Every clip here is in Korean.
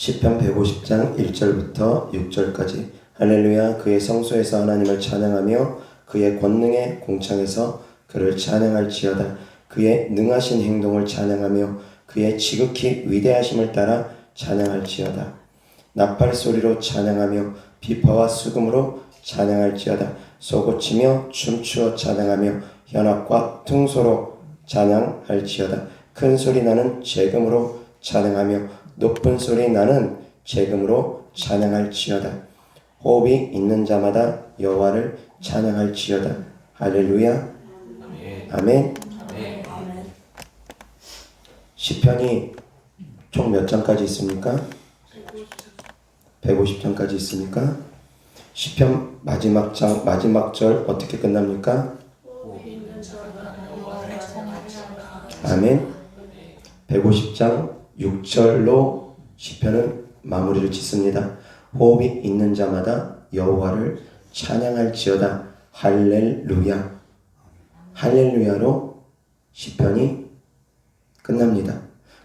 시편 150장 1절부터 6절까지. 할렐루야. 그의 성소에서 하나님을 찬양하며 그의 권능의 공창에서 그를 찬양할지어다. 그의 능하신 행동을 찬양하며 그의 지극히 위대하심을 따라 찬양할지어다. 나팔 소리로 찬양하며 비파와 수금으로 찬양할지어다. 쏘고치며 춤추어 찬양하며 현악과 퉁소로 찬양할지어다. 큰 소리 나는 재금으로 찬양하며 높은 소리 나는 재금으로 찬양할지어다. 호흡이 있는 자마다 여호와를 찬양할지어다. 할렐루야. 아멘. 시편이 총 몇 장까지 있습니까? 150장까지 있습니까? 시편 마지막 장, 마지막 절 어떻게 끝납니까? 아멘. 150장 6절로 시편은 마무리를 짓습니다. 호흡이 있는 자마다 여호와를 찬양할지어다. 할렐루야. 할렐루야로 시편이 끝납니다.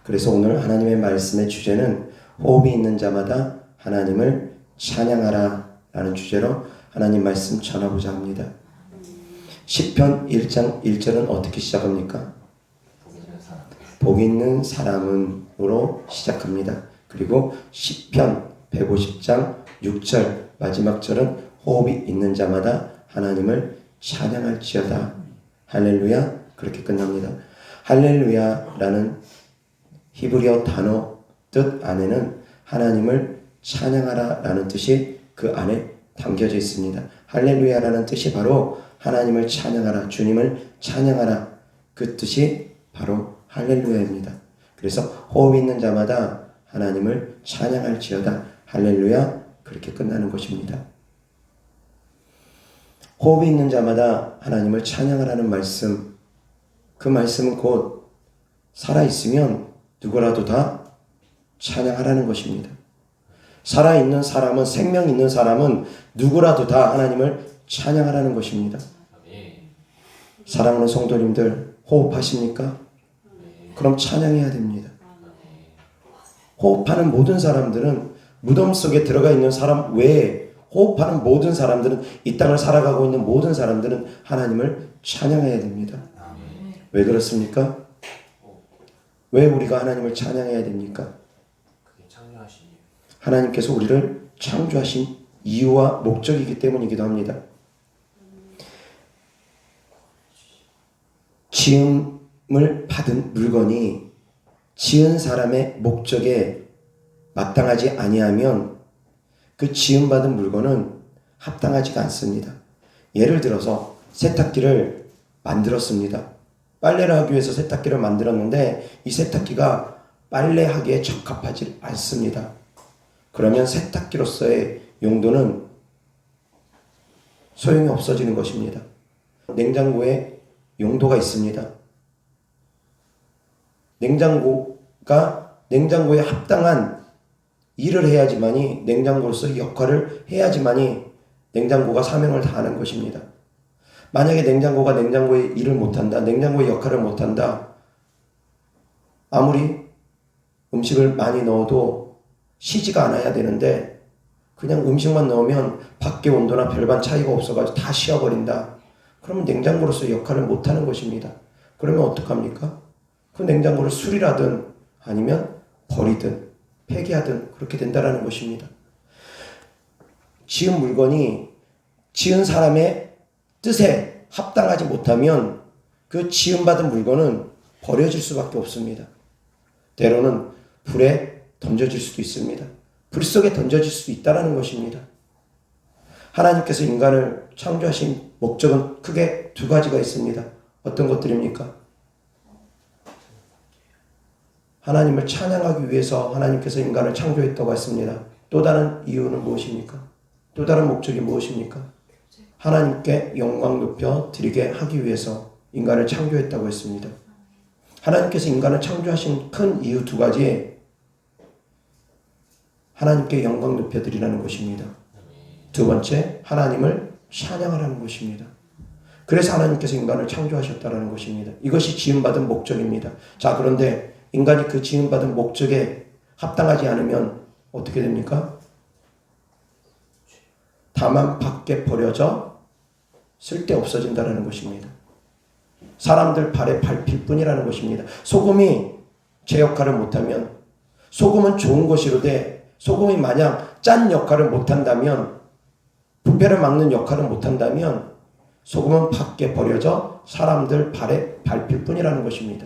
그래서 오늘 하나님의 말씀의 주제는 호흡이 있는 자마다 하나님을 찬양하라 라는 주제로 하나님 말씀 전하고자 합니다. 시편 1장 1절은 어떻게 시작합니까? 복 있는 사람은으로 시작합니다. 그리고 시편 150장 6절 마지막 절은 호흡이 있는 자마다 하나님을 찬양할지어다. 할렐루야. 그렇게 끝납니다. 할렐루야라는 히브리어 단어 뜻 안에는 하나님을 찬양하라 라는 뜻이 그 안에 담겨져 있습니다. 할렐루야라는 뜻이 바로 하나님을 찬양하라, 주님을 찬양하라, 그 뜻이 바로 할렐루야입니다. 그래서 호흡 있는 자마다 하나님을 찬양할지어다. 할렐루야. 그렇게 끝나는 것입니다. 호흡이 있는 자마다 하나님을 찬양하라는 말씀, 그 말씀은 곧 살아있으면 누구라도 다 찬양하라는 것입니다. 살아있는 사람은, 생명 있는 사람은 누구라도 다 하나님을 찬양하라는 것입니다. 사랑하는 성도님들, 호흡하십니까? 그럼 찬양해야 됩니다. 호흡하는 모든 사람들은, 무덤 속에 들어가 있는 사람 외에 호흡하는 모든 사람들은, 이 땅을 살아가고 있는 모든 사람들은 하나님을 찬양해야 됩니다. 왜 그렇습니까? 왜 우리가 하나님을 찬양해야 됩니까? 하나님께서 우리를 창조하신 이유와 목적이기 때문이기도 합니다. 지음을 받은 물건이 지은 사람의 목적에 마땅하지 아니하면 그 지음받은 물건은 합당하지가 않습니다. 예를 들어서 세탁기를 만들었습니다. 빨래를 하기 위해서 세탁기를 만들었는데 이 세탁기가 빨래하기에 적합하지 않습니다. 그러면 세탁기로서의 용도는 소용이 없어지는 것입니다. 냉장고에 용도가 있습니다. 냉장고에 합당한 일을 해야지만이, 냉장고로서의 역할을 해야지만이 냉장고가 사명을 다하는 것입니다. 만약에 냉장고가 냉장고의 일을 못한다, 냉장고의 역할을 못한다, 아무리 음식을 많이 넣어도 쉬지가 않아야 되는데 그냥 음식만 넣으면 밖의 온도나 별반 차이가 없어가지고 다 식어버린다. 그러면 냉장고로서의 역할을 못하는 것입니다. 그러면 어떡합니까? 그 냉장고를 수리하든 아니면 버리든 폐기하든 그렇게 된다라는 것입니다. 지은 물건이 지은 사람의 뜻에 합당하지 못하면 그 지음받은 물건은 버려질 수밖에 없습니다. 때로는 불에 던져질 수도 있습니다. 불 속에 던져질 수도 있다는 것입니다. 하나님께서 인간을 창조하신 목적은 크게 두 가지가 있습니다. 어떤 것들입니까? 하나님을 찬양하기 위해서 하나님께서 인간을 창조했다고 했습니다. 또 다른 이유는 무엇입니까? 또 다른 목적이 무엇입니까? 하나님께 영광 높여 드리게 하기 위해서 인간을 창조했다고 했습니다. 하나님께서 인간을 창조하신 큰 이유 두 가지, 하나님께 영광 높여 드리라는 것입니다. 두 번째, 하나님을 찬양하라는 것입니다. 그래서 하나님께서 인간을 창조하셨다는 것입니다. 이것이 지음받은 목적입니다. 자, 그런데 인간이 그 지음받은 목적에 합당하지 않으면 어떻게 됩니까? 다만 밖에 버려져 쓸데 없어진다는 것입니다. 사람들 발에 밟힐 뿐이라는 것입니다. 소금이 제 역할을 못하면, 소금은 좋은 것이로되 소금이 만약 짠 역할을 못한다면, 부패를 막는 역할을 못한다면 소금은 밖에 버려져 사람들 발에 밟힐 뿐이라는 것입니다.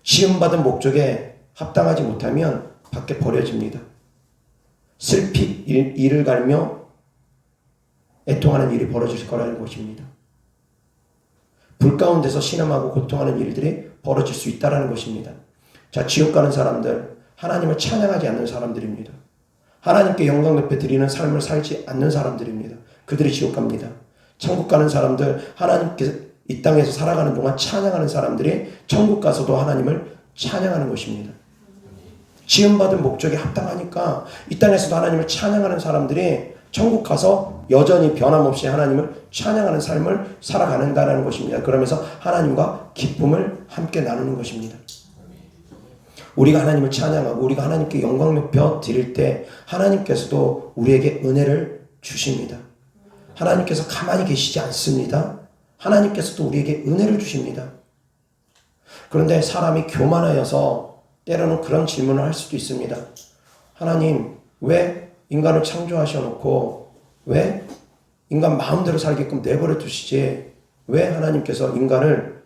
시험받은 목적에 합당하지 못하면 밖에 버려집니다. 슬피 이를 갈며 애통하는 일이 벌어질 거라는 것입니다. 불 가운데서 신음하고 고통하는 일들이 벌어질 수 있다는 것입니다. 자, 지옥 가는 사람들, 하나님을 찬양하지 않는 사람들입니다. 하나님께 영광 높여 드리는 삶을 살지 않는 사람들입니다. 그들이 지옥 갑니다. 천국 가는 사람들, 하나님께 이 땅에서 살아가는 동안 찬양하는 사람들이 천국 가서도 하나님을 찬양하는 것입니다. 지음받은 목적에 합당하니까 이 땅에서도 하나님을 찬양하는 사람들이 천국 가서 여전히 변함없이 하나님을 찬양하는 삶을 살아가는다는 것입니다. 그러면서 하나님과 기쁨을 함께 나누는 것입니다. 우리가 하나님을 찬양하고 우리가 하나님께 영광 높여 드릴 때 하나님께서도 우리에게 은혜를 주십니다. 하나님께서 가만히 계시지 않습니다. 하나님께서도 우리에게 은혜를 주십니다. 그런데 사람이 교만하여서 때로는 그런 질문을 할 수도 있습니다. 하나님, 왜 인간을 창조하셔놓고 왜 인간 마음대로 살게끔 내버려 두시지? 왜 하나님께서 인간을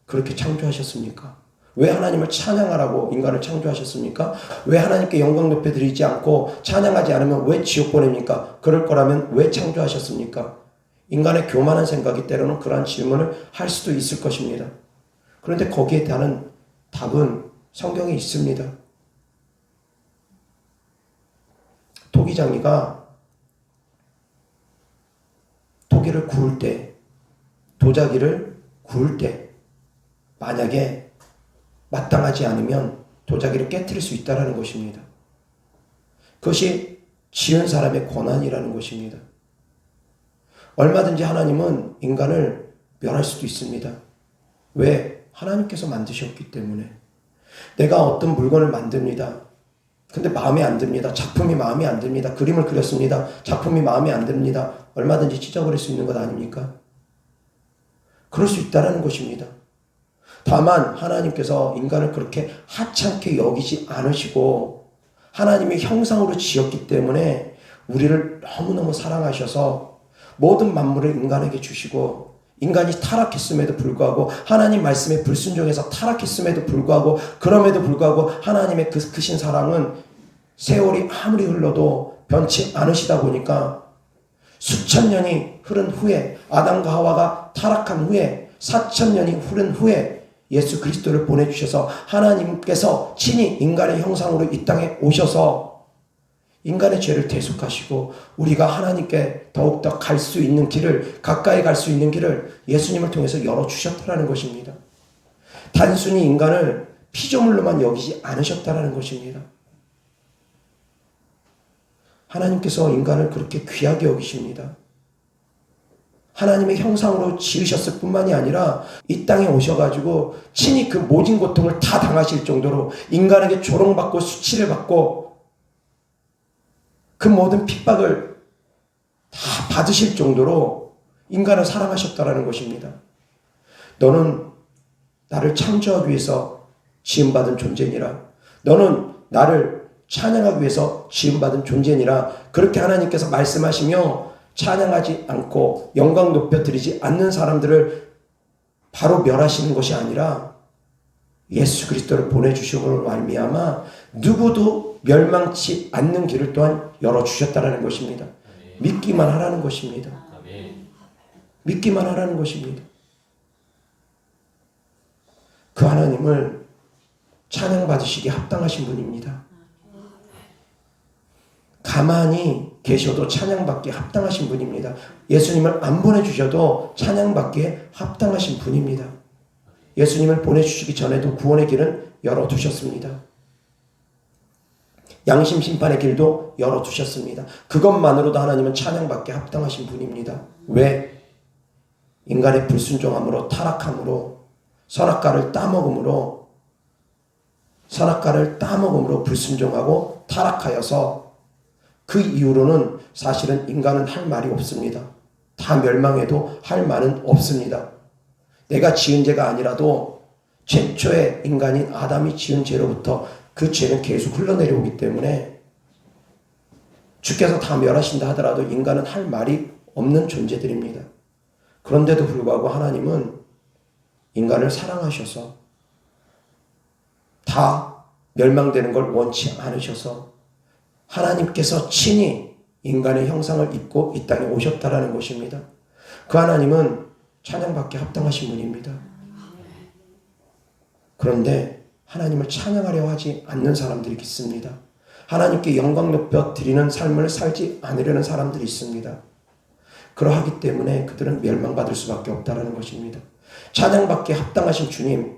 그렇게 창조하셨습니까? 왜 하나님을 찬양하라고 인간을 창조하셨습니까? 왜 하나님께 영광 높여 드리지 않고 찬양하지 않으면 왜 지옥 보냅니까? 그럴 거라면 왜 창조하셨습니까? 인간의 교만한 생각이 때로는 그러한 질문을 할 수도 있을 것입니다. 그런데 거기에 대한 답은 성경에 있습니다. 토기장이가 토기를 구울 때, 도자기를 구울 때 만약에 마땅하지 않으면 도자기를 깨트릴 수 있다는 것입니다. 그것이 지은 사람의 권한이라는 것입니다. 얼마든지 하나님은 인간을 멸할 수도 있습니다. 왜? 하나님께서 만드셨기 때문에. 내가 어떤 물건을 만듭니다. 근데 마음에 안 듭니다. 작품이 마음에 안 듭니다. 그림을 그렸습니다. 작품이 마음에 안 듭니다. 얼마든지 찢어버릴 수 있는 것 아닙니까? 그럴 수 있다는 것입니다. 다만 하나님께서 인간을 그렇게 하찮게 여기지 않으시고 하나님의 형상으로 지었기 때문에 우리를 너무너무 사랑하셔서 모든 만물을 인간에게 주시고, 인간이 타락했음에도 불구하고 하나님 말씀에 불순종해서 타락했음에도 불구하고, 그럼에도 불구하고 하나님의 그 크신 사랑은 세월이 아무리 흘러도 변치 않으시다 보니까 수천 년이 흐른 후에, 아담과 하와가 타락한 후에 4,000년이 흐른 후에 예수 그리스도를 보내주셔서 하나님께서 친히 인간의 형상으로 이 땅에 오셔서 인간의 죄를 대속하시고 우리가 하나님께 더욱더 갈 수 있는 길을, 가까이 갈 수 있는 길을 예수님을 통해서 열어주셨다는 것입니다. 단순히 인간을 피조물로만 여기지 않으셨다는 것입니다. 하나님께서 인간을 그렇게 귀하게 여기십니다. 하나님의 형상으로 지으셨을 뿐만이 아니라 이 땅에 오셔가지고 친히 그 모진 고통을 다 당하실 정도로 인간에게 조롱받고 수치를 받고 그 모든 핍박을 다 받으실 정도로 인간을 사랑하셨다는 것입니다. 너는 나를 창조하기 위해서 지음받은 존재니라. 너는 나를 찬양하기 위해서 지음받은 존재니라. 그렇게 하나님께서 말씀하시며 찬양하지 않고 영광 높여 드리지 않는 사람들을 바로 멸하시는 것이 아니라 예수 그리스도를 보내주심으로 말미암아 누구도 멸망치 않는 길을 또한 열어주셨다는 것입니다. 믿기만 하라는 것입니다. 믿기만 하라는 것입니다. 그 하나님을 찬양받으시기에 합당하신 분입니다. 가만히 계셔도 찬양받기에 합당하신 분입니다. 예수님을 안 보내주셔도 찬양받기에 합당하신 분입니다. 예수님을 보내주시기 전에도 구원의 길은 열어두셨습니다. 양심 심판의 길도 열어두셨습니다. 그것만으로도 하나님은 찬양받기에 합당하신 분입니다. 왜? 인간의 불순종함으로, 타락함으로, 선악과를 따먹음으로 불순종하고 죄로 타락하여서 그 이후로는 사실은 인간은 할 말이 없습니다. 다 멸망해도 할 말은 없습니다. 내가 지은 죄가 아니라도 최초의 인간인 아담이 지은 죄로부터 그 죄는 계속 흘러내려오기 때문에 주께서 다 멸하신다 하더라도 인간은 할 말이 없는 존재들입니다. 그런데도 불구하고 하나님은 인간을 사랑하셔서 다 멸망되는 걸 원치 않으셔서 하나님께서 친히 인간의 형상을 입고 이 땅에 오셨다라는 것입니다. 그 하나님은 찬양받기 합당하신 분입니다. 그런데 하나님을 찬양하려 하지 않는 사람들이 있습니다. 하나님께 영광 높여 드리는 삶을 살지 않으려는 사람들이 있습니다. 그러하기 때문에 그들은 멸망받을 수밖에 없다는 것입니다. 찬양받기에 합당하신 주님,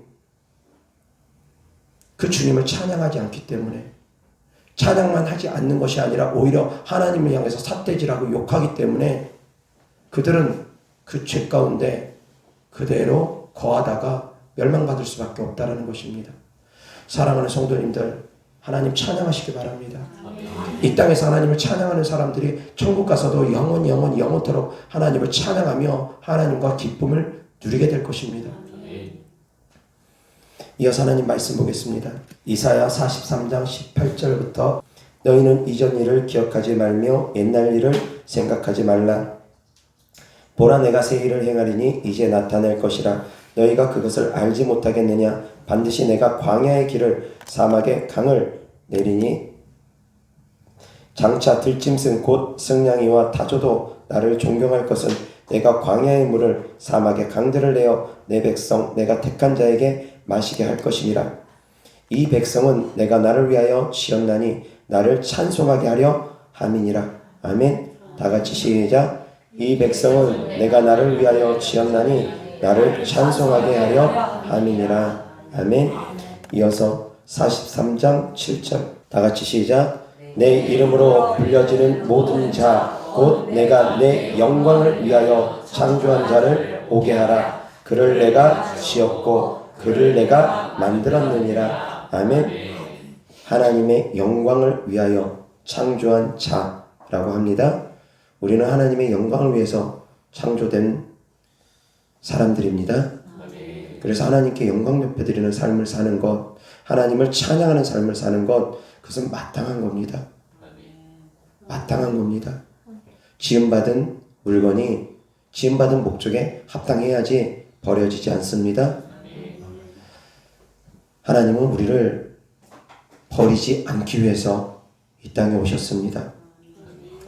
그 주님을 찬양하지 않기 때문에 찬양만 하지 않는 것이 아니라 오히려 하나님을 향해서 삿대질하고 욕하기 때문에 그들은 그 죄 가운데 그대로 거하다가 멸망받을 수밖에 없다는 것입니다. 사랑하는 성도님들, 하나님 찬양하시기 바랍니다. 이 땅에서 하나님을 찬양하는 사람들이 천국 가서도 영원토록 하나님을 찬양하며 하나님과 기쁨을 누리게 될 것입니다. 이어서 하나님 말씀 보겠습니다. 이사야 43장 18절부터 너희는 이전 일을 기억하지 말며 옛날 일을 생각하지 말라. 보라, 내가 새 일을 행하리니 이제 나타낼 것이라. 너희가 그것을 알지 못하겠느냐? 반드시 내가 광야의 길을 사막의 강을 내리니 장차 들짐승 곧 승냥이와 타조도 나를 존경할 것은 내가 광야의 물을 사막의 강들을 내어 내 백성 내가 택한 자에게 마시게 할 것이니라. 이 백성은 내가 나를 위하여 지었나니 나를 찬송하게 하려 함이니라. 아멘. 다같이 시작. 이 백성은 내가 나를 위하여 지었나니 나를 찬송하게 하려 함이니라. 아멘. 이어서 43장 7절 다같이 시작. 내 이름으로 불려지는 모든 자 곧 내가 내 영광을 위하여 창조한 자를 오게 하라. 그를 내가 지었고 그를 내가 만들었느니라. 아멘. 하나님의 영광을 위하여 창조한 자라고 합니다. 우리는 하나님의 영광을 위해서 창조된 사람들입니다. 그래서 하나님께 영광 높여드리는 삶을 사는 것, 하나님을 찬양하는 삶을 사는 것, 그것은 마땅한 겁니다. 마땅한 겁니다. 지음받은 물건이 지음받은 목적에 합당해야지 버려지지 않습니다. 하나님은 우리를 버리지 않기 위해서 이 땅에 오셨습니다.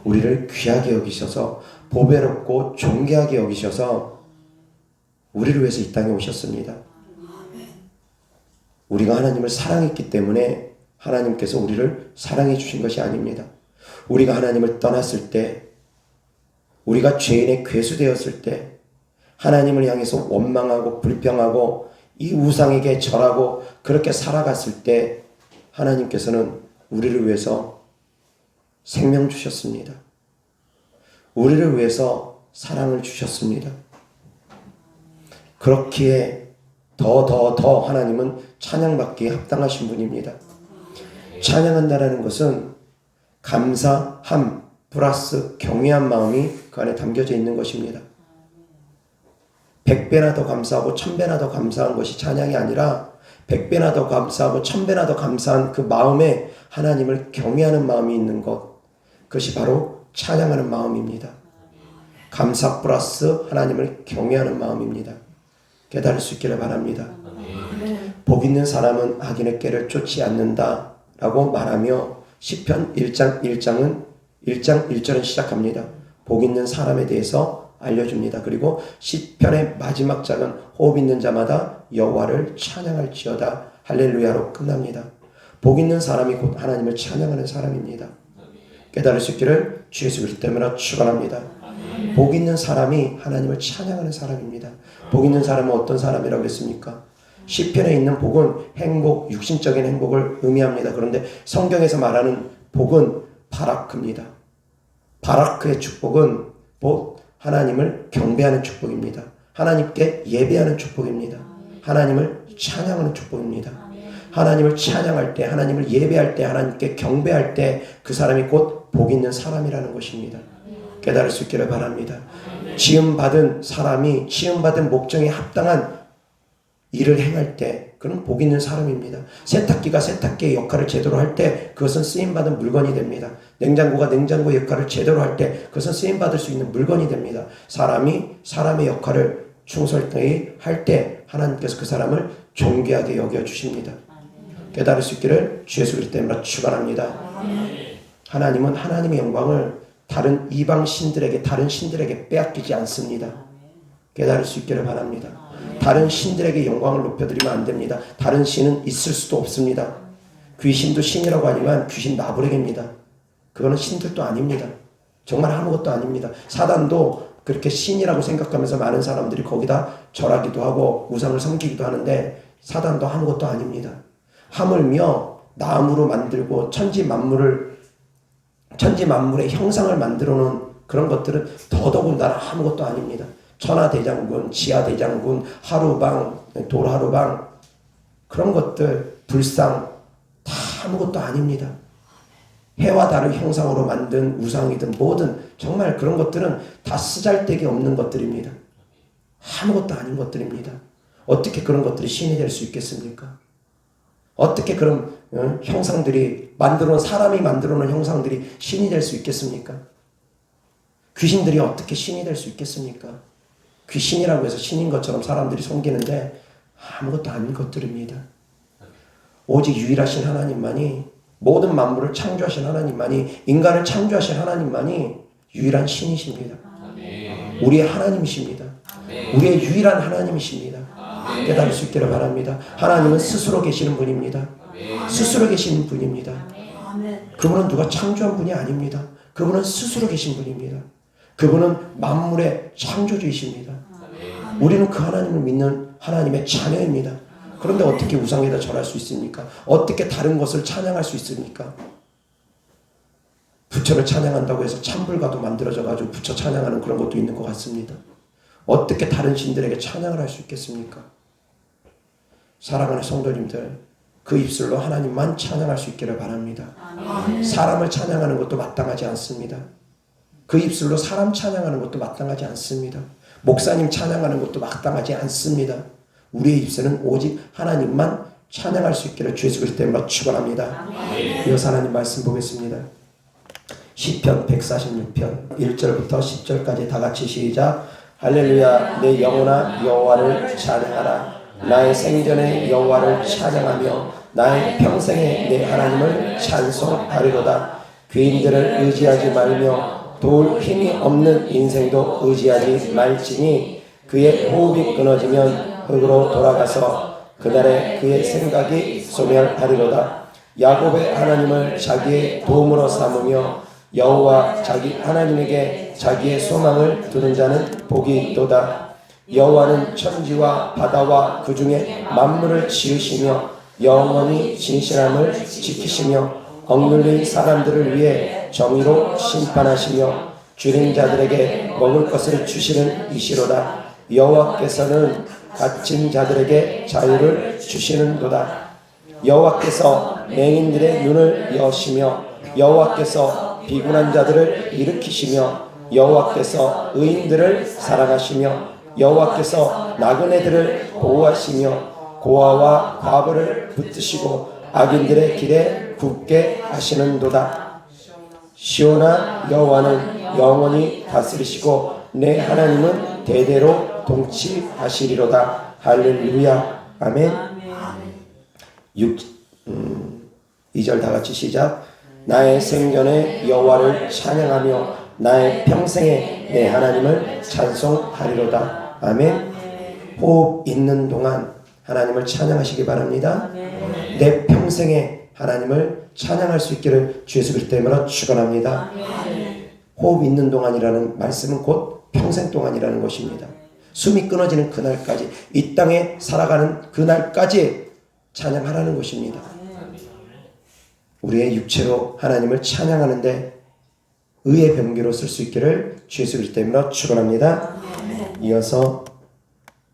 우리를 귀하게 여기셔서 보배롭고 존귀하게 여기셔서 우리를 위해서 이 땅에 오셨습니다. 우리가 하나님을 사랑했기 때문에 하나님께서 우리를 사랑해 주신 것이 아닙니다. 우리가 하나님을 떠났을 때, 우리가 죄인의 괴수되었을 때, 하나님을 향해서 원망하고 불평하고 이 우상에게 절하고 그렇게 살아갔을 때 하나님께서는 우리를 위해서 생명 주셨습니다. 우리를 위해서 사랑을 주셨습니다. 그렇기에 더 하나님은 찬양받기에 합당하신 분입니다. 찬양한다라는 것은 감사함 플러스 경외한 마음이 그 안에 담겨져 있는 것입니다. 100배나 더 감사하고 1000배나 더 감사한 것이 찬양이 아니라 100배나 더 감사하고 1000배나 더 감사한 그 마음에 하나님을 경외하는 마음이 있는 것, 그것이 바로 찬양하는 마음입니다. 감사 플러스 하나님을 경외하는 마음입니다. 깨달을 수 있기를 바랍니다. 복 있는 사람은 악인의 꾀를 쫓지 않는다 라고 말하며 시편 1장 1절은 시작합니다. 복 있는 사람에 대해서 알려줍니다. 그리고 시편의 마지막 장은 호흡 있는 자마다 여호와를 찬양할지어다 할렐루야로 끝납니다. 복 있는 사람이 곧 하나님을 찬양하는 사람입니다. 깨달을 수 있기를 주 예수 그리스도 때문에 축원합니다. 복 있는 사람이 하나님을 찬양하는 사람입니다. 복 있는 사람은 어떤 사람이라고 했습니까? 시편에 있는 복은 행복, 육신적인 행복을 의미합니다. 그런데 성경에서 말하는 복은 바라크입니다. 바라크의 축복은 곧 하나님을 경배하는 축복입니다. 하나님께 예배하는 축복입니다. 하나님을 찬양하는 축복입니다. 하나님을 찬양할 때, 하나님을 예배할 때, 하나님께 경배할 때 그 사람이 곧 복 있는 사람이라는 것입니다. 깨달을 수 있기를 바랍니다. 지음받은 사람이 지음받은 목적에 합당한 일을 행할 때 그는 복 있는 사람입니다. 세탁기가 세탁기의 역할을 제대로 할 때 그것은 쓰임받은 물건이 됩니다. 냉장고가 냉장고의 역할을 제대로 할 때 그것은 쓰임받을 수 있는 물건이 됩니다. 사람이 사람의 역할을 충실히 할 때 하나님께서 그 사람을 존귀하게 여겨주십니다. 깨달을 수 있기를 주 예수 그리스도 이름으로 축원합니다. 하나님은 하나님의 영광을 다른 이방 신들에게, 다른 신들에게 빼앗기지 않습니다. 깨달을 수 있기를 바랍니다. 다른 신들에게 영광을 높여드리면 안 됩니다. 다른 신은 있을 수도 없습니다. 귀신도 신이라고 하지만 귀신 나부레개입니다. 그거는 신들도 아닙니다. 정말 아무것도 아닙니다. 사단도 그렇게 신이라고 생각하면서 많은 사람들이 거기다 절하기도 하고 우상을 섬기기도 하는데 사단도 아무것도 아닙니다. 하물며 나무로 만들고 천지 만물의 형상을 만들어 놓은 그런 것들은 더더군다나 아무것도 아닙니다. 천하대장군, 지하대장군, 하루방, 돌하루방 그런 것들, 불상 다 아무것도 아닙니다. 해와 달을 형상으로 만든 우상이든 뭐든 정말 그런 것들은 다 쓰잘데기 없는 것들입니다. 아무것도 아닌 것들입니다. 어떻게 그런 것들이 신이 될 수 있겠습니까? 어떻게 그런 형상들이 사람이 만들어 놓은 형상들이 신이 될 수 있겠습니까? 귀신들이 어떻게 신이 될 수 있겠습니까? 귀신이라고 해서 신인 것처럼 사람들이 섬기는데 아무것도 아닌 것들입니다. 오직 유일하신 하나님만이, 모든 만물을 창조하신 하나님만이, 인간을 창조하신 하나님만이 유일한 신이십니다. 우리의 하나님이십니다. 우리의 유일한 하나님이십니다. 깨달을 수 있기를 바랍니다. 하나님은 스스로 계시는 분입니다. 스스로 계시는 분입니다. 그분은 누가 창조한 분이 아닙니다. 그분은 스스로 계신 분입니다. 그분은 만물의 창조주이십니다. 우리는 그 하나님을 믿는 하나님의 자녀입니다. 그런데 어떻게 우상에다 절할 수 있습니까? 어떻게 다른 것을 찬양할 수 있습니까? 부처를 찬양한다고 해서 찬불가도 만들어져 가지고 부처 찬양하는 그런 것도 있는 것 같습니다. 어떻게 다른 신들에게 찬양을 할 수 있겠습니까? 사랑하는 성도님들, 그 입술로 하나님만 찬양할 수 있기를 바랍니다. 사람을 찬양하는 것도 마땅하지 않습니다. 그 입술로 사람 찬양하는 것도 마땅하지 않습니다. 목사님 찬양하는 것도 마땅하지 않습니다. 우리의 입술은 오직 하나님만 찬양할 수 있기를 주 예수 그리스도 이름으로 축원합니다. 이어서 하나님 말씀 보겠습니다. 시편 146편 1절부터 10절까지 다 같이 시작. 할렐루야. 내 영혼아 여호와를 찬양하라. 나의 생전에 여호와를 찬양하며 나의 평생에 내 하나님을 찬송하리로다. 귀인들을 의지하지 말며 도울 힘이 없는 인생도 의지하지 말지니 그의 호흡이 끊어지면 흙으로 돌아가서 그날에 그의 생각이 소멸하리로다. 야곱의 하나님을 자기의 도움으로 삼으며 여호와 자기 하나님에게 자기의 소망을 두는 자는 복이 있도다. 여호와는 천지와 바다와 그 중에 만물을 지으시며 영원히 진실함을 지키시며 억눌린 사람들을 위해 정의로 심판하시며 줄인 자들에게 먹을 것을 주시는 이시로다. 여호와께서는 갇힌 자들에게 자유를 주시는도다. 여호와께서 맹인들의 눈을 여시며 여호와께서 비굴한 자들을 일으키시며 여호와께서 의인들을 사랑하시며 여호와께서 나그네들을 보호하시며 고아와 과부를 붙드시고 악인들의 길에 굳게 하시는도다. 시온아 여호와는 영원히 다스리시고 내 하나님은 대대로 통치하시리로다. 할렐루야. 아멘. 2절 다 같이 시작. 나의 생전에 여호와를 찬양하며 나의 평생에 내 하나님을 찬송하리로다. 아멘. 호흡 있는 동안 하나님을 찬양하시기 바랍니다. 내 평생에 하나님을 찬양할 수 있기를 주 예수 그리스도 이름으로 축원합니다. 호흡 있는 동안이라는 말씀은 곧 평생 동안이라는 것입니다. 숨이 끊어지는 그날까지, 이 땅에 살아가는 그날까지 찬양하라는 것입니다. 우리의 육체로 하나님을 찬양하는데 의의 병기로 쓸 수 있기를 주 예수 그리스도 이름으로 축원합니다. 이어서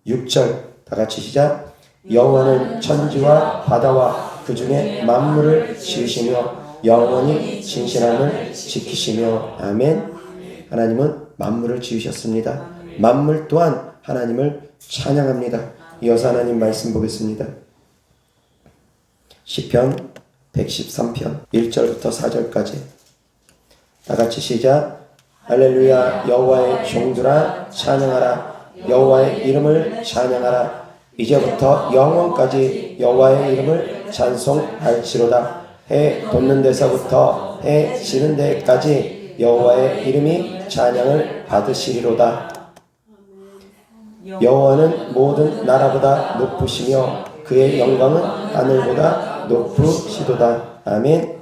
6절 다 같이 시작. 여호와는 천지와 바다와 그 중에 만물을 지으시며 영원히 진실함을 지키시며. 아멘. 하나님은 만물을 지으셨습니다. 만물 또한 하나님을 찬양합니다. 이어서 하나님 말씀 보겠습니다. 시편 113편 1절부터 4절까지 다 같이 시작. 할렐루야. 여호와의 종들아 찬양하라. 여호와의 이름을 찬양하라. 이제부터 영원까지 여호와의 이름을 찬송할지로다. 해 돋는 데서부터 해 지는 데까지 여호와의 이름이 찬양을 받으시리로다. 여호와는 모든 나라보다 높으시며 그의 영광은 하늘보다 높으시도다. 아멘.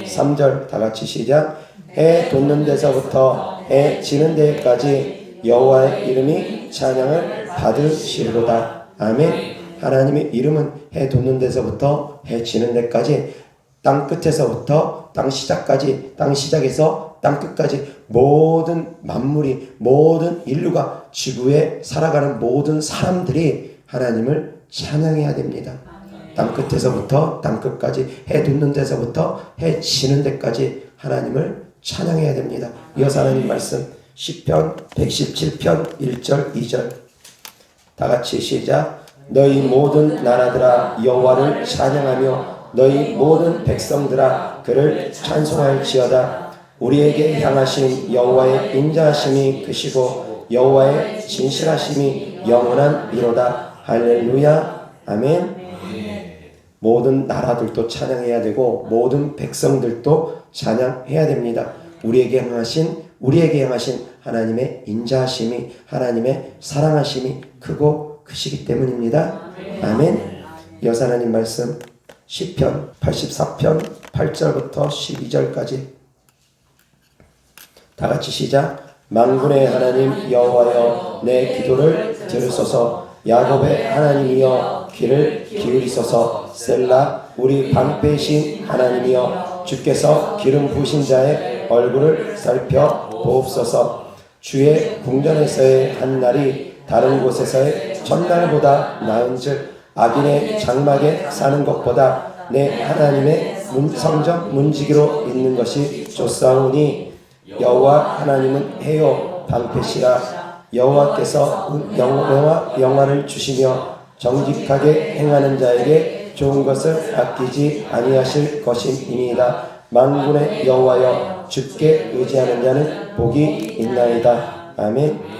3절 다 같이 시작. 해 돋는 데서부터 해 지는 데까지 여호와의 이름이 찬양을 받으시리로다. 아멘. 하나님의 이름은 해 돋는 데서부터 해 지는 데까지, 땅 끝에서부터 땅 시작까지, 땅 시작에서 땅 끝까지 모든 만물이, 모든 인류가, 지구에 살아가는 모든 사람들이 하나님을 찬양해야 됩니다. 땅 끝에서부터 땅 끝까지, 해 돋는 데서부터 해 지는 데까지 하나님을 찬양해야 됩니다. 이어서 하나님 말씀 시편 117편 1절 2절 다 같이 시작. 너희 모든 나라들아 여호와를 찬양하며 너희 모든 백성들아 그를 찬송할지어다. 우리에게 향하신 여호와의 인자하심이 크시고 여호와의 진실하심이 영원한 이로다. 할렐루야. 아멘. 모든 나라들도 찬양해야 되고 모든 백성들도 찬양해야 됩니다. 우리에게 향하신 하나님의 인자하심이, 하나님의 사랑하심이 크고 크시기 때문입니다. 아멘. 이어서 하나님 말씀 시편 84편 8절부터 12절까지 다 같이 시작. 만군의 하나님 여호와여 내 기도를 들으소서. 야곱의 하나님이여 귀를 기울이소서. 셀라. 우리 방패이신 하나님이여 주께서 기름 부으신 자의 얼굴을 살펴 보옵소서. 주의 궁전에서의 한 날이 다른 곳에서의 첫날보다 나은즉 악인의 장막에 사는 것보다 내 하나님의 성전 문지기로 있는 것이 좋사오니 여호와 하나님은 해요 방패시라. 여호와께서 영화를 주시며 정직하게 행하는 자에게 좋은 것을 아끼지 아니하실 것임이니이다. 만군의 여호와여 주께 의지하는 자는 복이 있나이다. 아멘.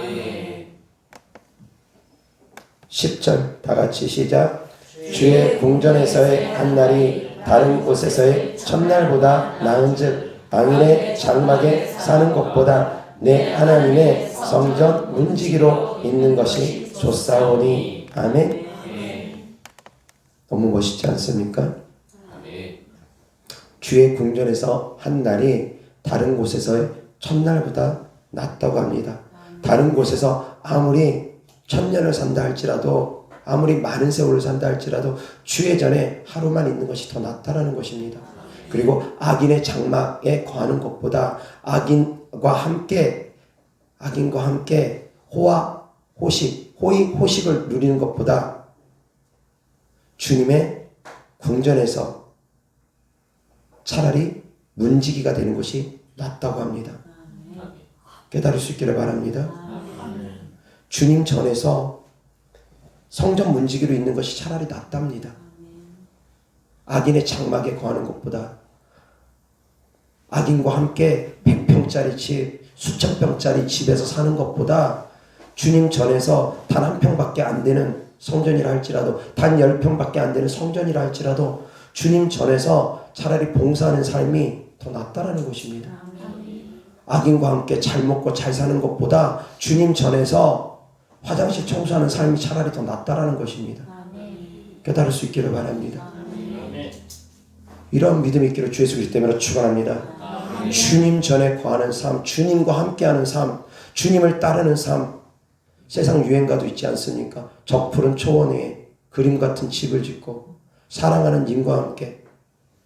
10절 다 같이 시작. 주의 궁전에서의 한 날이 다른 곳에서의 첫날보다 나은즉 악인의 장막에 사는 것보다 내 하나님의 성전 문지기로 있는 것이 좋사오니. 아멘. 너무 멋있지 않습니까? 주의 궁전에서 한 날이 다른 곳에서의 첫날보다 낫다고 합니다. 다른 곳에서 아무리 1000년을 산다 할지라도, 아무리 많은 세월을 산다 할지라도 주의 전에 하루만 있는 것이 더 낫다라는 것입니다. 그리고 악인의 장막에 거하는 것보다 악인과 함께 호식을 누리는 것보다 주님의 궁전에서 차라리 문지기가 되는 것이 낫다고 합니다. 깨달을 수 있기를 바랍니다. 주님 전에서 성전 문지기로 있는 것이 차라리 낫답니다. 악인의 장막에 거하는 것보다, 악인과 함께 100평짜리 집, 수천 평짜리 집에서 사는 것보다 주님 전에서 단 한 평밖에 안 되는 성전이라 할지라도, 단 10평밖에 안 되는 성전이라 할지라도 주님 전에서 차라리 봉사하는 삶이 더 낫다라는 것입니다. 악인과 함께 잘 먹고 잘 사는 것보다 주님 전에서 화장실 청소하는 삶이 차라리 더 낫다라는 것입니다. 깨달을 수 있기를 바랍니다. 이런 믿음이 있기를 주 예수 그리스도 때문에 축원합니다. 주님 전에 거하는 삶, 주님과 함께하는 삶, 주님을 따르는 삶. 세상 유행가도 있지 않습니까? 저 푸른 초원 위에 그림 같은 집을 짓고 사랑하는 님과 함께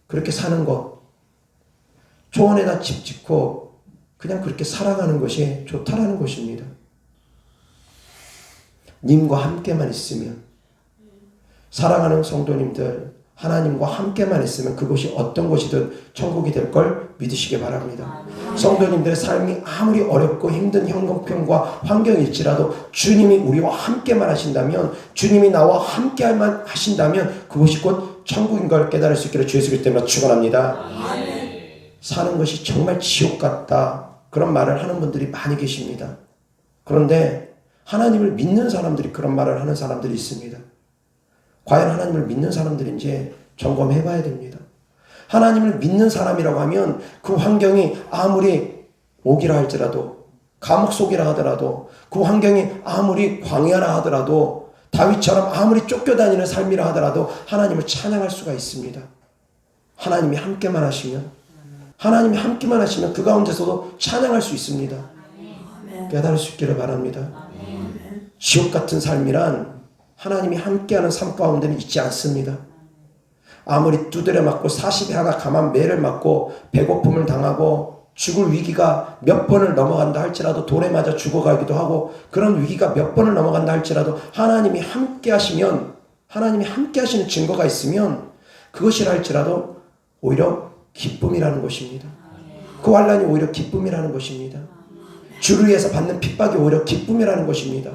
그렇게 사는 것, 초원에다 집 짓고 그냥 그렇게 살아가는 것이 좋다라는 것입니다. 님과 함께만 있으면, 사랑하는 성도님들, 하나님과 함께만 있으면 그곳이 어떤 곳이든 천국이 될 걸 믿으시기 바랍니다. 성도님들의 삶이 아무리 어렵고 힘든 형편과 환경일지라도 주님이 우리와 함께만 하신다면, 주님이 나와 함께만 하신다면 그곳이 곧 천국인 걸 깨달을 수 있기를 주 예수 그리스도 이름으로 축원합니다. 사는 것이 정말 지옥 같다, 그런 말을 하는 분들이 많이 계십니다. 그런데 하나님을 믿는 사람들이 그런 말을 하는 사람들이 있습니다. 과연 하나님을 믿는 사람들인지 점검해 봐야 됩니다. 하나님을 믿는 사람이라고 하면 그 환경이 아무리 옥이라 할지라도, 감옥 속이라 하더라도, 그 환경이 아무리 광야라 하더라도, 다윗처럼 아무리 쫓겨다니는 삶이라 하더라도 하나님을 찬양할 수가 있습니다. 하나님이 함께만 하시면, 하나님이 함께만 하시면 그 가운데서도 찬양할 수 있습니다. 깨달을 수 있기를 바랍니다. 지옥 같은 삶이란 하나님이 함께하는 삶 가운데는 있지 않습니다. 아무리 두드려 맞고 40에 하나 감한 매를 맞고 배고픔을 당하고 죽을 위기가 몇 번을 넘어간다 할지라도, 돌에 맞아 죽어가기도 하고 그런 위기가 몇 번을 넘어간다 할지라도 하나님이 함께 하시면, 하나님이 함께 하시는 증거가 있으면 그것이라 할지라도 오히려 기쁨이라는 것입니다. 그 환난이 오히려 기쁨이라는 것입니다. 주를 위해서 받는 핍박이 오히려 기쁨이라는 것입니다.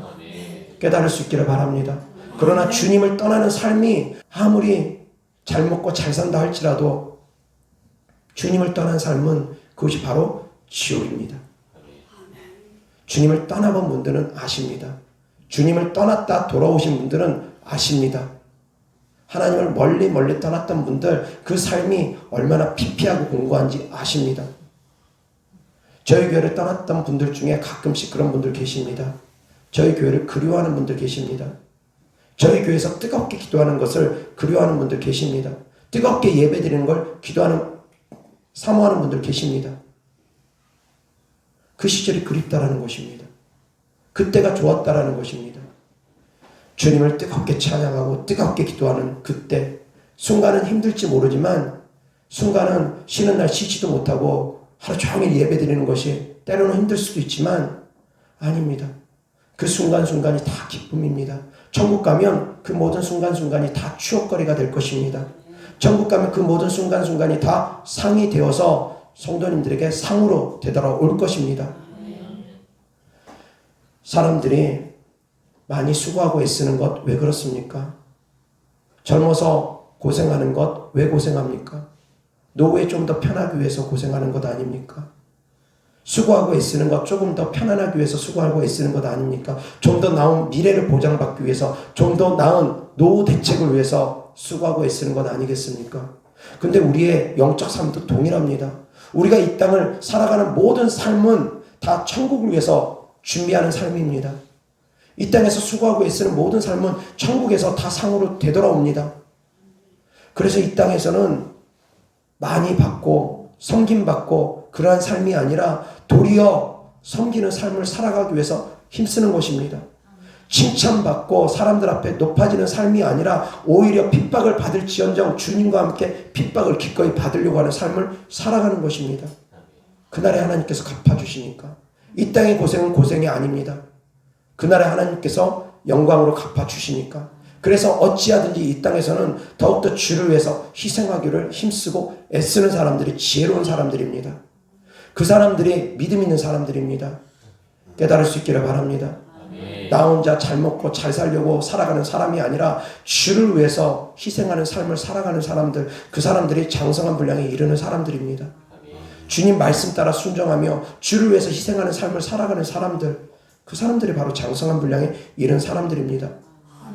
깨달을 수 있기를 바랍니다. 그러나 주님을 떠나는 삶이 아무리 잘 먹고 잘 산다 할지라도 주님을 떠난 삶은 그것이 바로 지옥입니다. 주님을 떠나본 분들은 아십니다. 주님을 떠났다 돌아오신 분들은 아십니다. 하나님을 멀리 멀리 떠났던 분들, 그 삶이 얼마나 피폐하고 공고한지 아십니다. 저희 교회를 떠났던 분들 중에 가끔씩 그런 분들 계십니다. 저희 교회를 그리워하는 분들 계십니다. 저희 교회에서 뜨겁게 기도하는 것을 그리워하는 분들 계십니다. 뜨겁게 예배드리는 걸 기도하는, 사모하는 분들 계십니다. 그 시절이 그립다라는 것입니다. 그때가 좋았다라는 것입니다. 주님을 뜨겁게 찬양하고 뜨겁게 기도하는 그때, 순간은 힘들지 모르지만 순간은 쉬는 날 쉬지도 못하고 하루 종일 예배드리는 것이 때로는 힘들 수도 있지만 아닙니다. 그 순간순간이 다 기쁨입니다. 천국 가면 그 모든 순간순간이 다 추억거리가 될 것입니다. 천국 가면 그 모든 순간순간이 다 상이 되어서 성도님들에게 상으로 되돌아올 것입니다. 사람들이 많이 수고하고 애쓰는 것 왜 그렇습니까? 젊어서 고생하는 것 왜 고생합니까? 노후에 좀 더 편하기 위해서 고생하는 것 아닙니까? 수고하고 애쓰는 것, 조금 더 편안하기 위해서 수고하고 애쓰는 것 아닙니까? 좀 더 나은 미래를 보장받기 위해서, 좀 더 나은 노후 대책을 위해서 수고하고 애쓰는 것 아니겠습니까? 근데 우리의 영적 삶도 동일합니다. 우리가 이 땅을 살아가는 모든 삶은 다 천국을 위해서 준비하는 삶입니다. 이 땅에서 수고하고 애쓰는 모든 삶은 천국에서 다 상으로 되돌아옵니다. 그래서 이 땅에서는 많이 받고 섬김받고 그러한 삶이 아니라 도리어 섬기는 삶을 살아가기 위해서 힘쓰는 것입니다. 칭찬받고 사람들 앞에 높아지는 삶이 아니라 오히려 핍박을 받을지언정 주님과 함께 핍박을 기꺼이 받으려고 하는 삶을 살아가는 것입니다. 그날에 하나님께서 갚아주시니까. 이 땅의 고생은 고생이 아닙니다. 그날에 하나님께서 영광으로 갚아주시니까. 그래서 어찌하든지 이 땅에서는 더욱더 주를 위해서 희생하기를 힘쓰고 애쓰는 사람들이 지혜로운 사람들입니다. 그 사람들이 믿음 있는 사람들입니다. 깨달을 수 있기를 바랍니다. 나 혼자 잘 먹고 잘 살려고 살아가는 사람이 아니라 주를 위해서 희생하는 삶을 살아가는 사람들, 그 사람들이 장성한 분량에 이르는 사람들입니다. 주님 말씀 따라 순종하며 주를 위해서 희생하는 삶을 살아가는 사람들, 그 사람들이 바로 장성한 분량에 이른 사람들입니다.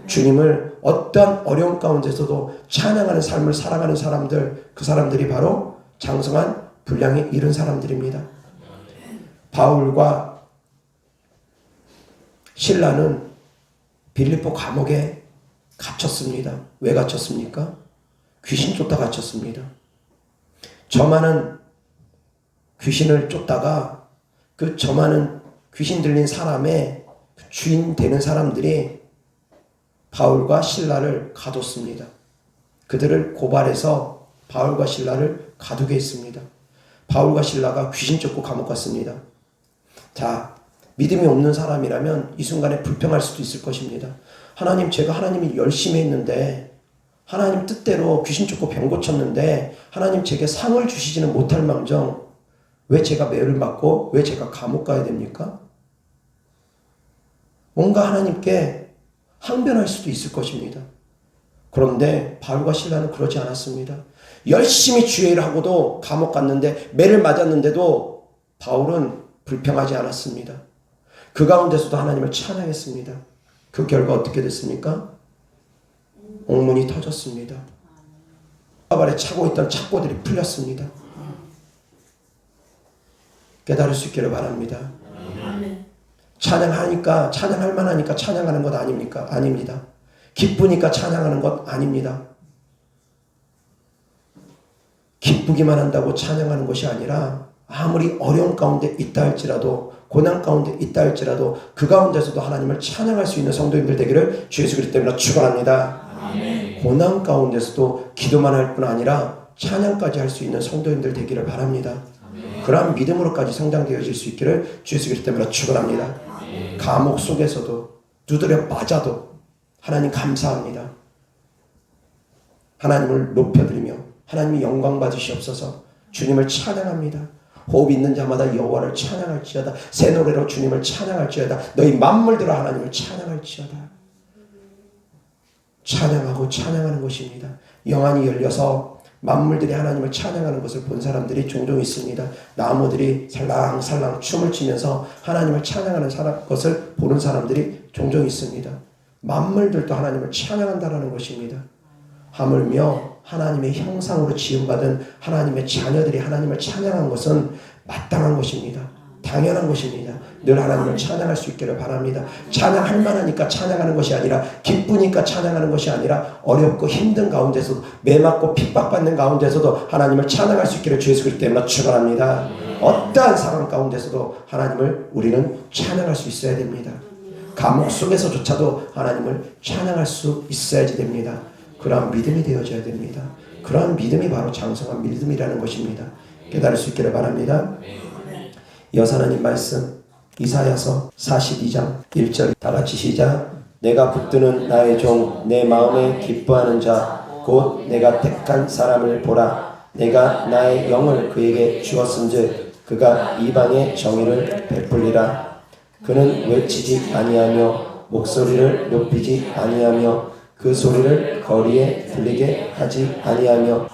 주님을 어떠한 어려움 가운데서도 찬양하는 삶을 살아가는 사람들, 그 사람들이 바로 장성한 분량에 이른 사람들입니다. 바울과 실라는 빌립보 감옥에 갇혔습니다. 왜 갇혔습니까? 귀신 쫓다 갇혔습니다. 저 많은 귀신을 쫓다가 그 저 많은 귀신 들린 사람의 주인 되는 사람들이 바울과 실라를 가뒀습니다. 그들을 고발해서 바울과 실라를 가두게 했습니다. 바울과 실라가 귀신 쫓고 감옥 갔습니다. 자, 믿음이 없는 사람이라면 이 순간에 불평할 수도 있을 것입니다. 하나님, 제가 하나님이 열심히 했는데 하나님 뜻대로 귀신 쫓고 병 고쳤는데 하나님 제게 상을 주시지는 못할 망정 왜 제가 매를 맞고 왜 제가 감옥 가야 됩니까? 뭔가 하나님께 항변할 수도 있을 것입니다. 그런데 바울과 실라는 그러지 않았습니다. 열심히 주의 일을 하고도 감옥 갔는데 매를 맞았는데도 바울은 불평하지 않았습니다. 그 가운데서도 하나님을 찬양했습니다. 그 결과 어떻게 됐습니까? 옥문이 터졌습니다. 아발에 차고 있던 착고들이 풀렸습니다. 깨달을 수 있기를 바랍니다. 찬양하니까 찬양할 만하니까 찬양하는 것 아닙니까? 아닙니다. 기쁘니까 찬양하는 것 아닙니다. 기쁘기만 한다고 찬양하는 것이 아니라 아무리 어려운 가운데 있다 할지라도 고난 가운데 있다 할지라도 그 가운데서도 하나님을 찬양할 수 있는 성도님들 되기를 주 예수 그리스도 때문에 축원합니다. 아멘. 고난 가운데서도 기도만 할 뿐 아니라 찬양까지 할 수 있는 성도님들 되기를 바랍니다. 아멘. 그러한 믿음으로까지 성장되어질 수 있기를 주 예수 그리스도 때문에 축원합니다. 아멘. 감옥 속에서도 두드려 맞아도 하나님 감사합니다. 하나님을 높여드리며 하나님이 영광 받으시옵소서. 주님을 찬양합니다. 호흡 있는 자마다 여호와를 찬양할지어다. 새 노래로 주님을 찬양할지어다. 너희 만물들아 하나님을 찬양할지어다. 찬양하고 찬양하는 것입니다. 영안이 열려서 만물들이 하나님을 찬양하는 것을 본 사람들이 종종 있습니다. 나무들이 살랑살랑 춤을 추면서 하나님을 찬양하는 것을 보는 사람들이 종종 있습니다. 만물들도 하나님을 찬양한다는 것입니다. 하물며 하나님의 형상으로 지음받은 하나님의 자녀들이 하나님을 찬양한 것은 마땅한 것입니다. 당연한 것입니다. 늘 하나님을 찬양할 수 있기를 바랍니다. 찬양할 만하니까 찬양하는 것이 아니라 기쁘니까 찬양하는 것이 아니라 어렵고 힘든 가운데서도 매맞고 핍박받는 가운데서도 하나님을 찬양할 수 있기를 주 예수 그리스도 때문에 축원합니다. 어떠한 상황 가운데서도 하나님을 우리는 찬양할 수 있어야 됩니다. 감옥 속에서조차도 하나님을 찬양할 수 있어야지 됩니다. 그러한 믿음이 되어져야 됩니다. 그러한 믿음이 바로 장성한 믿음이라는 것입니다. 깨달을 수 있기를 바랍니다. 여호와 하나님 말씀 이사야서 42장 1절 다 같이 시작. 내가 붙드는 나의 종 내 마음에 기뻐하는 자 곧 내가 택한 사람을 보라. 내가 나의 영을 그에게 주었은즉 그가 이방의 정의를 베풀리라. 그는 외치지 아니하며 목소리를 높이지 아니하며 그 소리를 거리에 들리게 하지 아니하며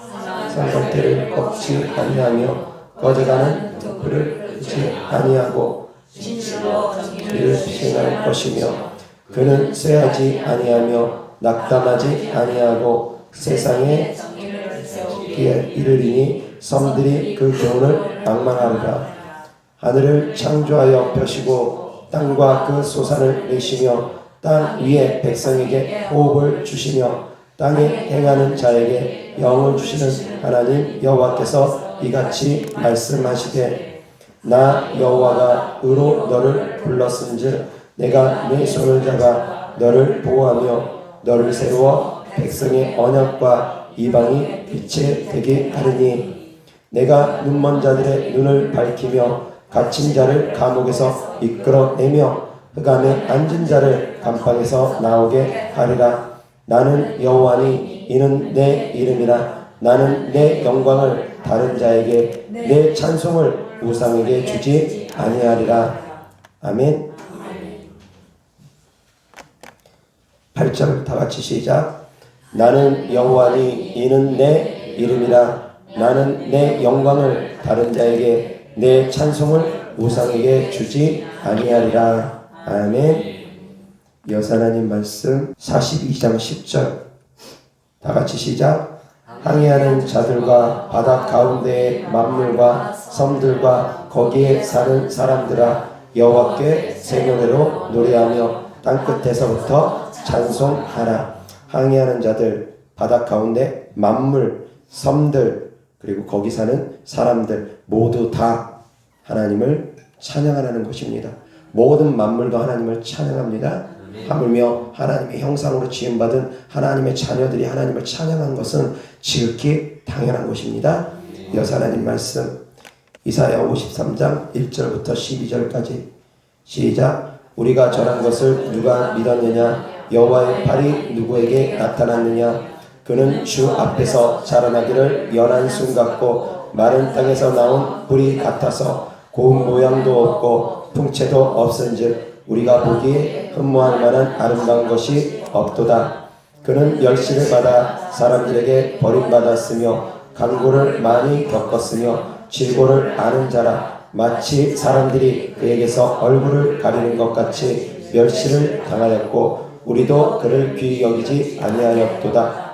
산성태를 꺾지 아니하며 꺼져가는 등불을 끄지 아니하고 진실을 시행할 것이며 그는 쇠하지 아니하며 낙담하지 아니하고 세상에 이르리니 섬들이 그 교훈을 낭망하리라. 하늘을 창조하여 펴시고 땅과 그 소산을 내시며 땅 위에 백성에게 호흡을 주시며 땅에 행하는 자에게 영을 주시는 하나님 여호와께서 이같이 말씀하시되 나 여호와가 의로 너를 불렀은즉 내가 네 손을 잡아 너를 보호하며 너를 세워 백성의 언약과 이방이 빛에 되게 하리니 내가 눈먼 자들의 눈을 밝히며 갇힌 자를 감옥에서 이끌어내며 흑암에 앉은 자를 감방에서 나오게 하리라. 나는 여호와니 이는 내 이름이라. 나는 내 영광을 다른 자에게 내 찬송을 우상에게 주지 아니하리라. 아멘. 8절 다 같이 시작. 나는 여호와니 이는 내 이름이라. 나는 내 영광을 다른 자에게 내 찬송을 우상에게 주지 아니하리라. 아멘. 여호와 하나님 말씀 42장 10절 다 같이 시작. 항해하는 자들과 바다 가운데의 만물과 섬들과 거기에 사는 사람들아 여호와께 새 노래로 노래하며 땅끝에서부터 찬송하라. 항해하는 자들, 바다 가운데 만물, 섬들, 그리고 거기 사는 사람들 모두 다 하나님을 찬양하라는 것입니다. 모든 만물도 하나님을 찬양합니다. 하물며 하나님의 형상으로 지음받은 하나님의 자녀들이 하나님을 찬양한 것은 지극히 당연한 것입니다. 여호와 하나님 말씀 이사야 53장 1절부터 12절까지 시작. 우리가 전한 것을 누가 믿었느냐? 여호와의 팔이 누구에게 나타났느냐? 그는 주 앞에서 자라나기를 연한 순 같고 마른 땅에서 나온 뿌리 같아서 고운 모양도 없고 풍채도 없은즉 우리가 보기에 흠모할 만한 아름다운 것이 없도다. 그는 멸시를 받아 사람들에게 버림받았으며 강고를 많이 겪었으며 질고를 아는 자라. 마치 사람들이 그에게서 얼굴을 가리는 것 같이 멸시를 당하였고 우리도 그를 귀히 여기지 아니하였도다.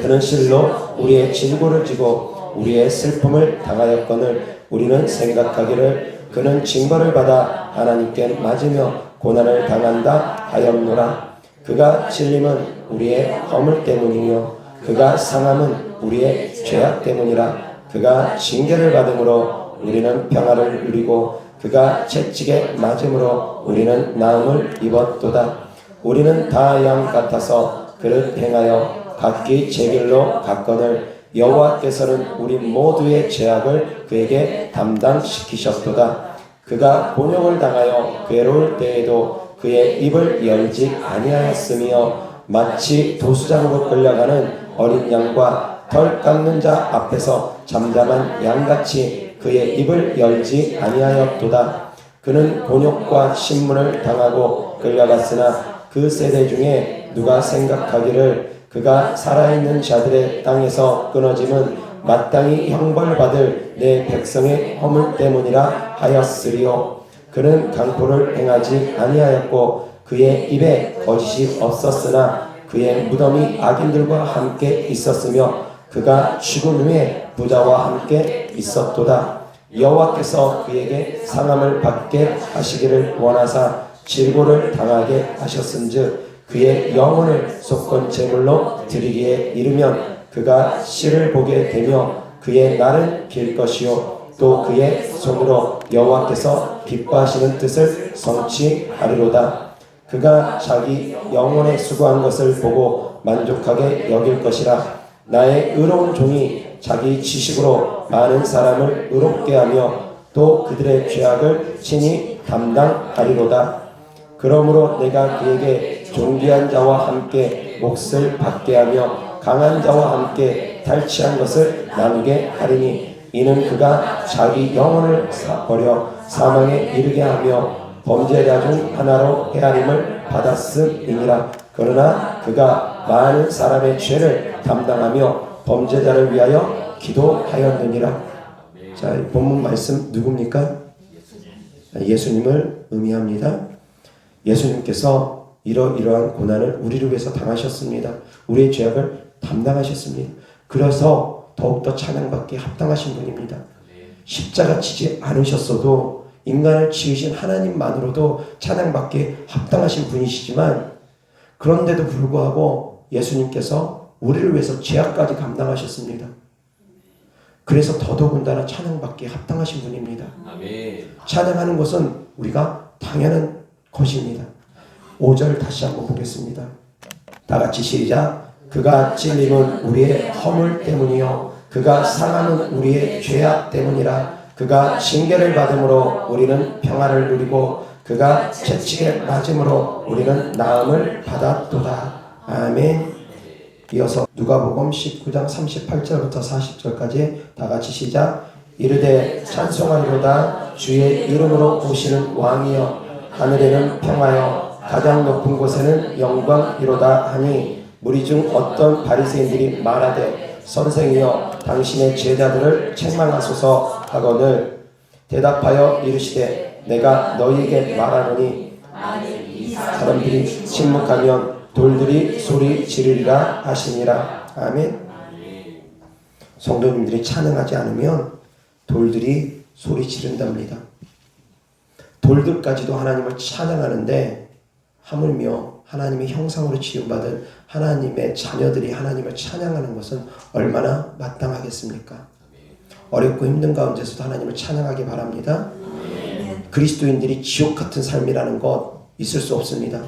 그는 실로 우리의 질고를 지고 우리의 슬픔을 당하였거늘 우리는 생각하기를 그는 징벌을 받아 하나님께 맞으며 고난을 당한다 하였노라. 그가 찔림은 우리의 허물 때문이며 그가 상함은 우리의 죄악 때문이라. 그가 징계를 받음으로 우리는 평화를 누리고 그가 채찍에 맞음으로 우리는 나음을 입었도다. 우리는 다 양 같아서 그를 행하여 각기 제 길로 갔거늘 여호와께서는 우리 모두의 죄악을 그에게 담당시키셨도다. 그가 곤욕을 당하여 괴로울 때에도 그의 입을 열지 아니하였으며 마치 도수장으로 끌려가는 어린 양과 털 깎는 자 앞에서 잠잠한 양같이 그의 입을 열지 아니하였도다. 그는 곤욕과 신문을 당하고 끌려갔으나 그 세대 중에 누가 생각하기를 그가 살아있는 자들의 땅에서 끊어짐은 마땅히 형벌받을 내 백성의 허물 때문이라 하였으리요. 그는 강포를 행하지 아니하였고 그의 입에 거짓이 없었으나 그의 무덤이 악인들과 함께 있었으며 그가 죽은 후에 부자와 함께 있었도다. 여호와께서 그에게 상함을 받게 하시기를 원하사 질고를 당하게 하셨은즉 그의 영혼을 속건 제물로 드리기에 이르면 그가 씨를 보게 되며 그의 날은 길 것이요 또 그의 손으로 여호와께서 기뻐하시는 뜻을 성취하리로다. 그가 자기 영혼에 수고한 것을 보고 만족하게 여길 것이라. 나의 의로운 종이 자기 지식으로 많은 사람을 의롭게 하며 또 그들의 죄악을 친히 담당하리로다. 그러므로 내가 그에게 존귀한 자와 함께 몫을 받게 하며 강한 자와 함께 탈취한 것을 나누게 하리니 이는 그가 자기 영혼을 버려 사망에 이르게 하며 범죄자 중 하나로 헤아림을 받았음이니라. 그러나 그가 많은 사람의 죄를 담당하며 범죄자를 위하여 기도하였느니라. 자, 이 본문 말씀 누굽니까? 예수님을 의미합니다. 예수님께서 이러한 고난을 우리를 위해서 당하셨습니다. 우리의 죄악을 담당하셨습니다. 그래서 더욱더 찬양받기에 합당하신 분입니다. 십자가 지지 않으셨어도 인간을 지으신 하나님만으로도 찬양받기에 합당하신 분이시지만 그런데도 불구하고 예수님께서 우리를 위해서 죄악까지 감당하셨습니다. 그래서 더더군다나 찬양받기에 합당하신 분입니다. 아멘. 찬양하는 것은 우리가 당연한 것입니다. 5절 다시 한번 보겠습니다. 다 같이 시작. 그가 찔림은 우리의 허물 때문이요 그가 상함은 우리의 죄악 때문이라. 그가 징계를 받음으로 우리는 평화를 누리고 그가 채찍에 맞음으로 우리는 나음을 받았도다. 아멘. 이어서 누가복음 19장 38절부터 40절까지 다 같이 시작. 이르되 찬송하리로다. 주의 이름으로 오시는 왕이여 하늘에는 평화여 가장 높은 곳에는 영광이로다 하니 무리 중 어떤 바리새인들이 말하되 선생이여 당신의 제자들을 책망하소서 하거늘 대답하여 이르시되 내가 너희에게 말하노니 사람들이 침묵하면 돌들이 소리 지르리라 하시니라. 아멘. 성도님들이 찬양하지 않으면 돌들이 소리 지른답니다. 돌들까지도 하나님을 찬양하는데 하물며 하나님의 형상으로 지음받은 하나님의 자녀들이 하나님을 찬양하는 것은 얼마나 마땅하겠습니까? 어렵고 힘든 가운데서도 하나님을 찬양하기 바랍니다. 그리스도인들이 지옥 같은 삶이라는 것 있을 수 없습니다.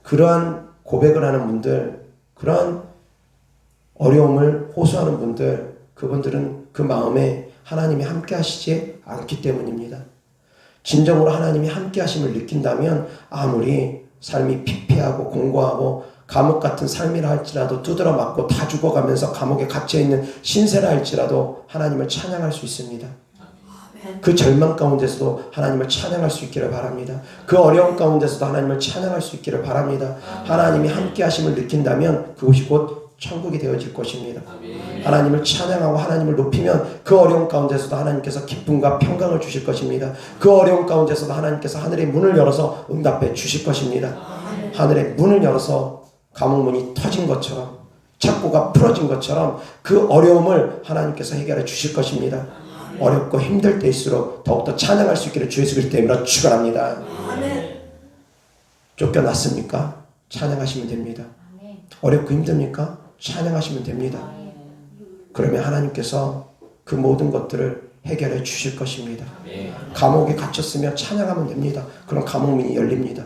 그러한 고백을 하는 분들, 그러한 어려움을 호소하는 분들, 그분들은 그 마음에 하나님이 함께 하시지 않기 때문입니다. 진정으로 하나님이 함께 하심을 느낀다면 아무리 삶이 피폐하고 공고하고 감옥 같은 삶이라 할지라도 두드러 맞고 다 죽어가면서 감옥에 갇혀있는 신세라 할지라도 하나님을 찬양할 수 있습니다. 그 절망 가운데서도 하나님을 찬양할 수 있기를 바랍니다. 그 어려움 가운데서도 하나님을 찬양할 수 있기를 바랍니다. 하나님이 함께 하심을 느낀다면 그곳이 곧 천국이 되어질 것입니다. 하나님을 찬양하고 하나님을 높이면 그 어려움 가운데서도 하나님께서 기쁨과 평강을 주실 것입니다. 그 어려움 가운데서도 하나님께서 하늘의 문을 열어서 응답해 주실 것입니다. 하늘의 문을 열어서 감옥문이 터진 것처럼 착고가 풀어진 것처럼 그 어려움을 하나님께서 해결해 주실 것입니다. 어렵고 힘들 때일수록 더욱더 찬양할 수 있기를 주 예수 그리스도 이름으로 축원합니다. 쫓겨났습니까? 찬양하시면 됩니다. 어렵고 힘듭니까? 찬양하시면 됩니다. 그러면 하나님께서 그 모든 것들을 해결해 주실 것입니다. 감옥에 갇혔으면 찬양하면 됩니다. 그럼 감옥문이 열립니다.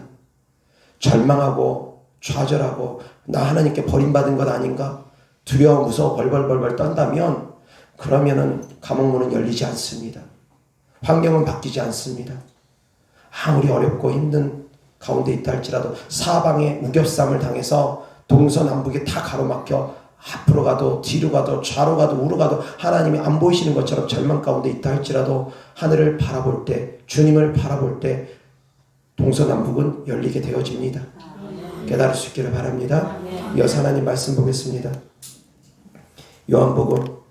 절망하고 좌절하고 나 하나님께 버림받은 것 아닌가? 두려워 무서워 벌벌벌 떤다면 그러면은 감옥문은 열리지 않습니다. 환경은 바뀌지 않습니다. 아무리 어렵고 힘든 가운데 있다 할지라도 사방에 우겹삼을 당해서 동서남북에 다 가로막혀 앞으로 가도 뒤로 가도 좌로 가도 우로 가도 하나님이 안 보이시는 것처럼 절망 가운데 있다 할지라도 하늘을 바라볼 때 주님을 바라볼 때 동서남북은 열리게 되어집니다. 깨달을 수 있기를 바랍니다. 이어서 하나님 말씀 보겠습니다. 요한복음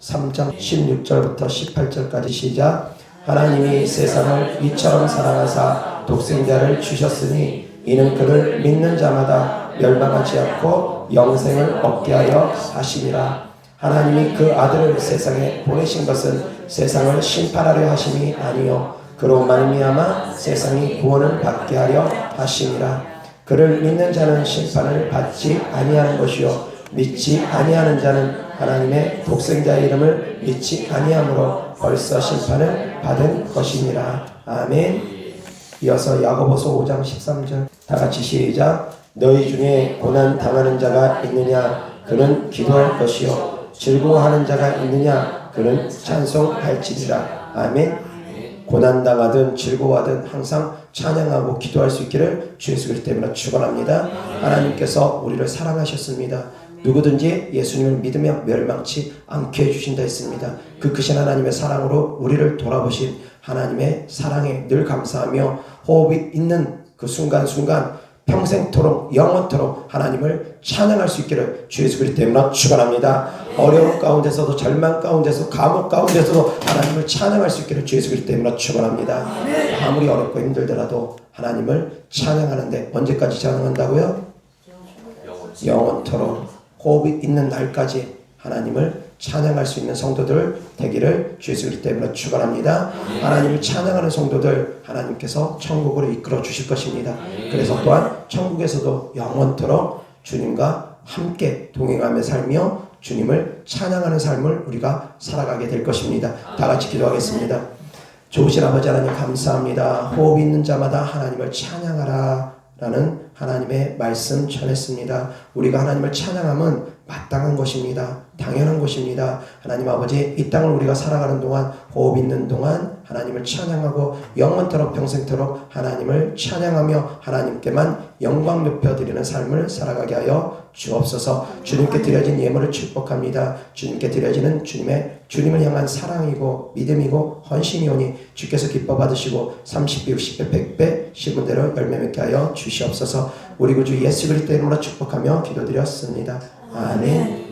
3장 16절부터 18절까지 시작. 하나님이 세상을 이처럼 사랑하사 독생자를 주셨으니 이는 그를 믿는 자마다 멸망하지 않고 영생을 얻게 하여 하심이라. 하나님이 그 아들을 세상에 보내신 것은 세상을 심판하려 하심이 아니요 그로 말미암아 세상이 구원을 받게 하려 하심이라. 그를 믿는 자는 심판을 받지 아니하는 것이요 믿지 아니하는 자는 하나님의 독생자의 이름을 믿지 아니하므로 벌써 심판을 받은 것이니라. 아멘. 이어서 야고보서 5장 13절 다같이 시작. 너희 중에 고난 당하는 자가 있느냐? 그는 기도할 것이요 즐거워하는 자가 있느냐? 그는 찬송할지니라. 아멘. 고난당하든 즐거워하든 항상 찬양하고 기도할 수 있기를 주 예수 그리스도 때문에 축원합니다. 하나님께서 우리를 사랑하셨습니다. 누구든지 예수님을 믿으며 멸망치 않게 해주신다 했습니다. 그 크신 하나님의 사랑으로 우리를 돌아보신 하나님의 사랑에 늘 감사하며 호흡이 있는 그 순간순간 평생토록 영원토록 하나님을 찬양할 수 있기를 주 예수 그리스도 때문에 축원합니다. 어려움 가운데서도 절망 가운데서 감옥 가운데서도 하나님을 찬양할 수 있기를 주 예수 그리스도 때문에 축원합니다. 아무리 어렵고 힘들더라도 하나님을 찬양하는데 언제까지 찬양한다고요? 영원토록 호흡이 있는 날까지 하나님을 찬양할 수 있는 성도들 되기를 주 예수 그리스도 때문에 축원합니다. 하나님을 찬양하는 성도들 하나님께서 천국으로 이끌어 주실 것입니다. 그래서 또한 천국에서도 영원토록 주님과 함께 동행하며 살며 주님을 찬양하는 삶을 우리가 살아가게 될 것입니다. 다 같이 기도하겠습니다. 좋으신 아버지 하나님 감사합니다. 호흡 있는 자마다 하나님을 찬양하라 라는 하나님의 말씀 전했습니다. 우리가 하나님을 찬양하면 마땅한 것입니다. 당연한 것입니다. 하나님 아버지 이 땅을 우리가 살아가는 동안 호흡 있는 동안 하나님을 찬양하고 영원토록 평생토록 하나님을 찬양하며 하나님께만 영광 높여드리는 삶을 살아가게 하여 주옵소서. 주님께 드려진 예물을 축복합니다. 주님께 드려지는 주님을 향한 사랑이고 믿음이고 헌신이오니 주께서 기뻐 받으시고 30배 60배 100배 심은 대로 열매 맺게 하여 주시옵소서. 우리 구주 예수 그리스도 이름으로 축복하며 기도드렸습니다. 아멘.